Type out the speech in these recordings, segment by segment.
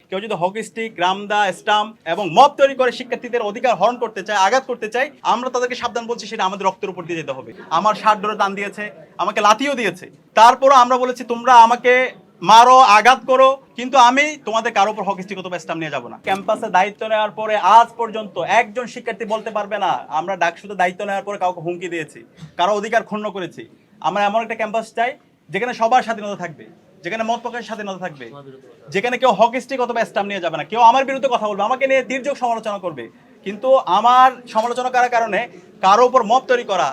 কেউ যদি hockey stick, রামদা, stump এবং মব তৈরি করে শিক্ষার্থীদের অধিকার হরণ করতে চায়, আঘাত করতে চায়, আমরা তাদেরকে সাবধান বলছি সেটা আমাদের রক্তের উপর দিয়ে যেতে হবে। আমার শার্ট ধরে টান দিয়েছে, আমাকে লাথিও দিয়েছে, তারপরও আমরা বলেছি তোমরা আমাকে মারো, আঘাত করো, কিন্তু আমি তোমাদের কারো উপর হকি স্টিক অথবা স্টাম্প নিয়ে যাবো না। ক্যাম্পাসে দায়িত্ব নেওয়ার পরে আজ পর্যন্ত একজন শিক্ষার্থী বলতে পারবে না আমরা ডাকসুতে দায়িত্ব নেওয়ার পরে কাউকে হুমকি দিয়েছি, কারো অধিকার ক্ষুণ্ণ করেছি। আমরা এমন একটা ক্যাম্পাস চাই যেখানে সবার স্বাধীনতা থাকবে, যেখানে মত প্রকাশের স্বাধীনতা থাকবে, যেখানে কেউ হকি স্টিক অথবা স্টাম্প নিয়ে যাবে না। কেউ আমার বিরুদ্ধে কথা বলবে, আমাকে নিয়ে তীর্যক সমালোচনা করবে, কিন্তু আমার সমালোচনা করার কারণে কারো উপর মব তৈরি করা,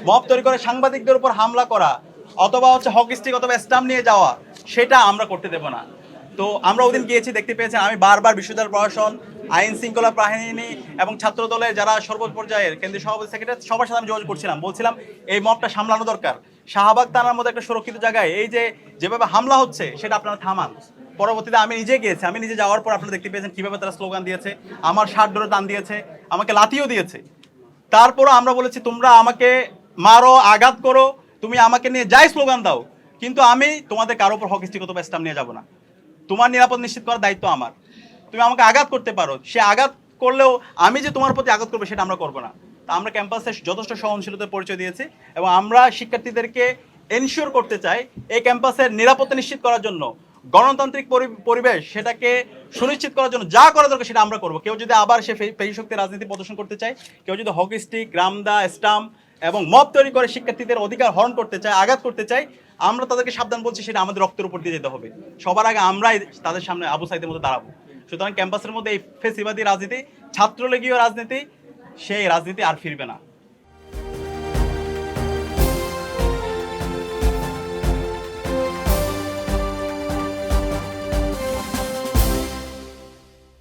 মব তৈরি করে সাংবাদিকদের উপর হামলা করা অথবা হকি স্টিক অথবা স্টাম্প নিয়ে যাওয়া, সেটা আমরা করতে দেব না। তো আমরা ওদিন গিয়েছি, দেখতে পেয়েছেন আমি বারবার বিশ্ববিদ্যালয় প্রশাসন, আইন শৃঙ্খলা বাহিনী এবং ছাত্র দলের যারা সর্বোচ্চ পর্যায়ের কেন্দ্রীয় সভাপতি, সেক্রেটারি, সবার সাথে আমি যোগাযোগ করছিলাম, বলছিলাম এই মবটা সামলানো দরকার। শাহবাগ থানার মধ্যে একটা সুরক্ষিত জায়গায় এই যে যেভাবে হামলা হচ্ছে সেটা আপনারা থামান। পরবর্তীতে আমি নিজে গিয়েছি, আমি নিজে যাওয়ার পর আপনারা দেখতে পেয়েছেন কিভাবে তারা স্লোগান দিয়েছে, আমার শার্ট ধরে টান দিয়েছে, আমাকে লাথিও দিয়েছে। তারপরও আমরা বলেছি তোমরা আমাকে মারো, আঘাত করো, তুমি আমাকে নিয়ে যাই স্লোগান দাও, কিন্তু আমি তোমাদের কারো উপর হকি স্টিক অথবা স্টাম্প নিয়ে যাবো না। তোমার নিরাপদ নিশ্চিত করার দায়িত্ব আমার। তুমি আমাকে আঘাত করতে পারো, সে আঘাত করলেও আমি যে তোমার প্রতি আঘাত করবো সেটা আমরা করবো না। তা আমরা ক্যাম্পাসে যথেষ্ট সহনশীলতার পরিচয় দিয়েছি এবং আমরা শিক্ষার্থীদেরকে এনশিওর করতে চাই এই ক্যাম্পাসের নিরাপত্তা নিশ্চিত করার জন্য, গণতান্ত্রিক পরিবেশ সেটাকে সুনিশ্চিত করার জন্য যা করা দরকার সেটা আমরা করবো। কেউ যদি আবার সে পেশি শক্তির রাজনীতি প্রদর্শন করতে চায়, কেউ যদি হকি স্টিক, রামদা, স্টাম্প এবং মব তৈরি করে শিক্ষার্থীদের অধিকার হরণ করতে চায়, আঘাত করতে চায়, আমরা তাদেরকে সাবধান বলছি সেটা আমাদের রক্তের উপর দিয়ে যেতে হবে। সবার আগে আমরাই তাদের সামনে আবু সাইদের মধ্যে দাঁড়াবো। সুতরাং ক্যাম্পাসের মধ্যে এই ফেসিবাদী রাজনীতি, ছাত্রলীগীয় রাজনীতি, সেই রাজনীতি আর ফিরবে না।